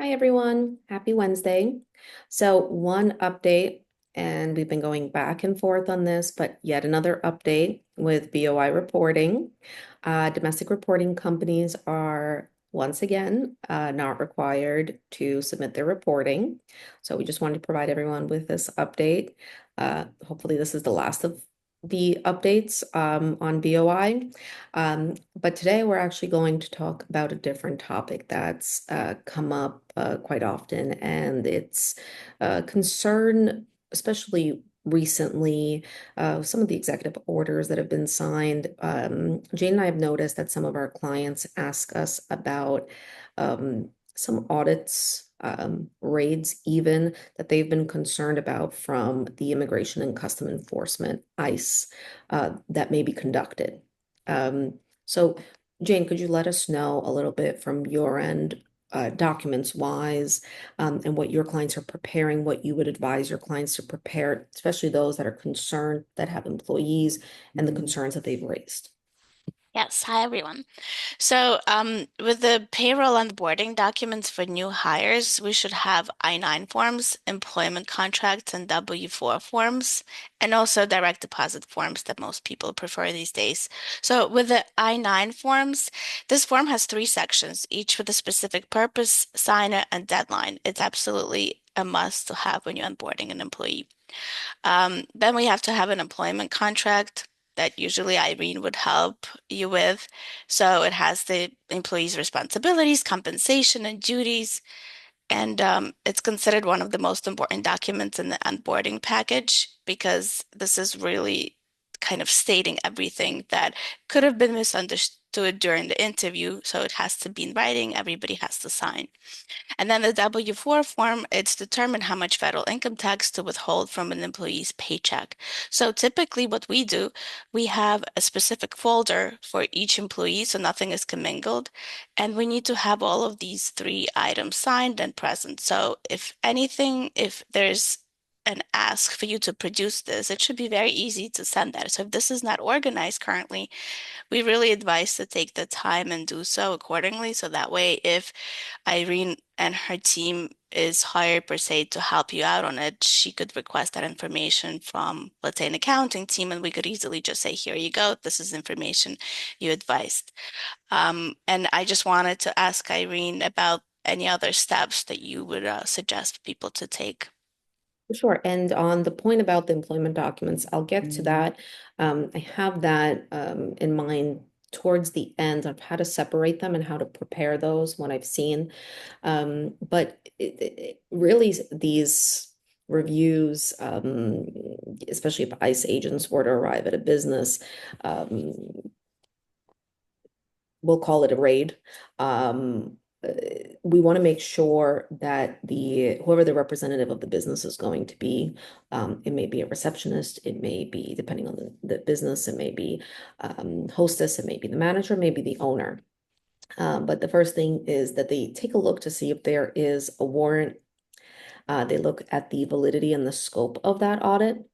Hi, everyone. Happy Wednesday. So, one update, and we've been going back and forth on this, but yet another update with BOI reporting. Domestic reporting companies are once again not required to submit their reporting. So, we just wanted to provide everyone with this update. Hopefully, this is the last of the updates on BOI. But today we're actually going to talk about a different topic that's come up quite often, and it's a concern, especially recently, some of the executive orders that have been signed. Jane and I have noticed that some of our clients ask us about some audits, raids even that they've been concerned about from the Immigration and Custom Enforcement, ICE, that may be conducted. So Jane, could you let us know a little bit from your end, documents wise, and what your clients are preparing, what you would advise your clients to prepare, especially those that are concerned, that have employees, and the concerns that they've raised? Yes, hi everyone. With the payroll onboarding documents for new hires, we should have I-9 forms, employment contracts, and W-4 forms, and also direct deposit forms that most people prefer these days. So, with the I-9 forms, this form has three sections, each with a specific purpose, signer, and deadline. It's absolutely a must to have when you're onboarding an employee. Then we have to have an employment contract that usually Irene would help you with. So it has the employee's responsibilities, compensation, and duties. And it's considered one of the most important documents in the onboarding package because this is really kind of stating everything that could have been misunderstood during the interview. So it has to be in writing, everybody has to sign. And then the W-4 form, it's determined how much federal income tax to withhold from an employee's paycheck. So typically what we do, we have a specific folder for each employee so nothing is commingled. And we need to have all of these three items signed and present. So if anything, if there's an ask for you to produce this, it should be very easy to send that. So if this is not organized currently, we really advise to take the time and do so accordingly. So that way, if Irene and her team is hired per se to help you out on it, she could request that information from, let's say, an accounting team, and we could easily just say, here you go, this is information you advised. And I just wanted to ask Irene about any other steps that you would suggest people to take. Sure. And on the point about the employment documents, I'll get to that. I have that in mind towards the end of how to separate them and how to prepare those, what I've seen. But really, these reviews, especially if ICE agents were to arrive at a business, um, we'll call it a raid. Uh, we want to make sure that the whoever the representative of the business is going to be, it may be a receptionist, it may be, depending on the business, it may be hostess, it may be the manager, maybe the owner. But the first thing is that they take a look to see if there is a warrant. They look at the validity and the scope of that audit.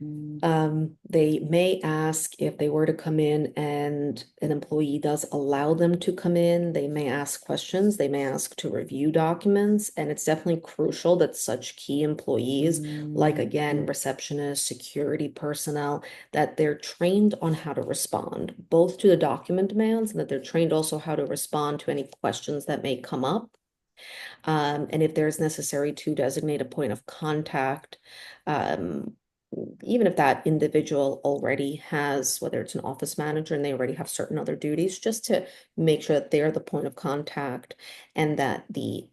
They may ask if they were to come in and an employee does allow them to come in, they may ask questions, they may ask to review documents, and it's definitely crucial that such key employees, like again, receptionists, security personnel, that they're trained on how to respond, both to the document demands and that they're trained also how to respond to any questions that may come up. And if there's necessary to designate a point of contact, um, even if that individual already has, whether it's an office manager and they already have certain other duties, just to make sure that they're the point of contact and that the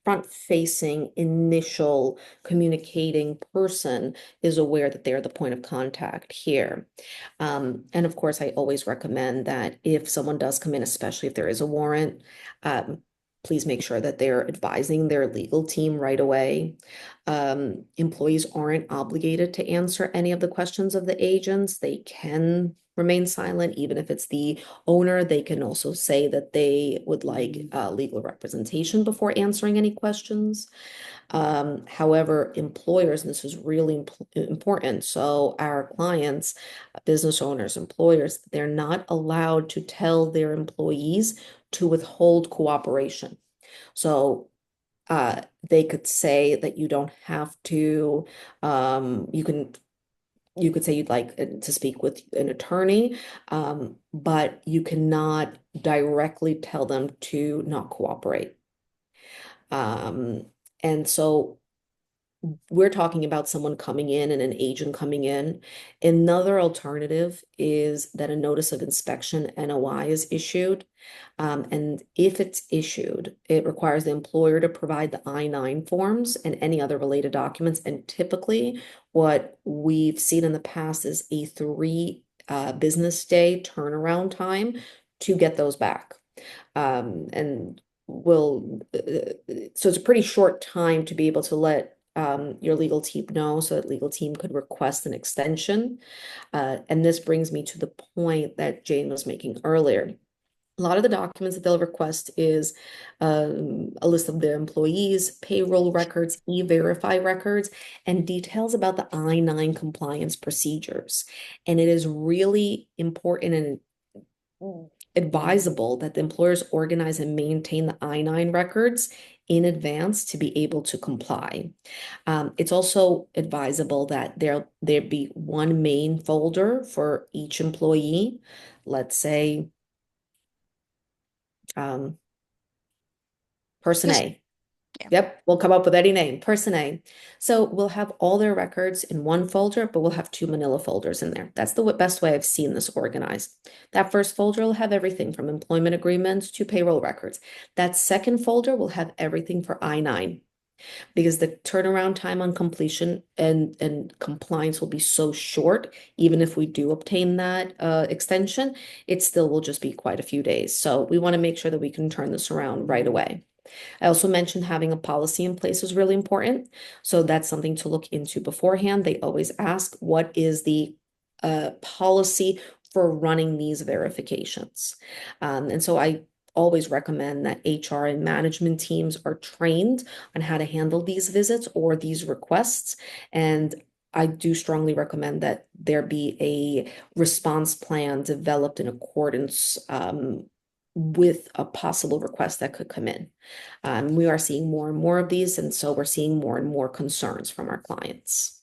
front-facing initial communicating person is aware that they're the point of contact here. And of course, I always recommend that if someone does come in, especially if there is a warrant, please make sure that they're advising their legal team right away. Employees aren't obligated to answer any of the questions of the agents. They can remain silent, even if it's the owner. They can also say that they would like legal representation before answering any questions. However, employers, and this is really important, so our clients, business owners, employers, they're not allowed to tell their employees to withhold cooperation. So they could say that you don't have to, you could say you'd like to speak with an attorney, but you cannot directly tell them to not cooperate. Um, and so we're talking about someone coming in and an agent coming in. Another alternative is that a notice of inspection NOI is issued. And if it's issued, it requires the employer to provide the I-9 forms and any other related documents. And typically, what we've seen in the past is a three business day turnaround time to get those back. And will so it's a pretty short time to be able to let your legal team know so that legal team could request an extension. And this brings me to the point that Jane was making earlier. A lot of the documents that they'll request is a list of their employees, payroll records, e-verify records, and details about the I-9 compliance procedures. And it is really important and advisable that the employers organize and maintain the I-9 records in advance to be able to comply. It's also advisable that there be one main folder for each employee. Let's say um, person Just A. yeah. Yep, we'll come up with any name, person A. So we'll have all their records in one folder, but we'll have two manila folders in there. That's the best way I've seen this organized. That first folder will have everything from employment agreements to payroll records. That second folder will have everything for I-9 because the turnaround time on completion and compliance will be so short. Even if we do obtain that extension, it still will just be quite a few days. So we want to make sure that we can turn this around right away. I also mentioned having a policy in place is really important. So that's something to look into beforehand. They always ask, what is the policy for running these verifications? And so I always recommend that HR and management teams are trained on how to handle these visits or these requests. And I do strongly recommend that there be a response plan developed in accordance with a possible request that could come in. We are seeing more and more of these, and so we're seeing more and more concerns from our clients.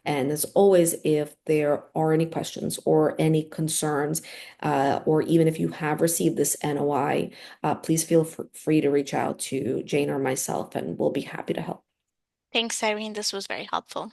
And as always, if there are any questions or any concerns, or even if you have received this NOI, please feel free to reach out to Jane or myself, and we'll be happy to help. Thanks, Irene. This was very helpful.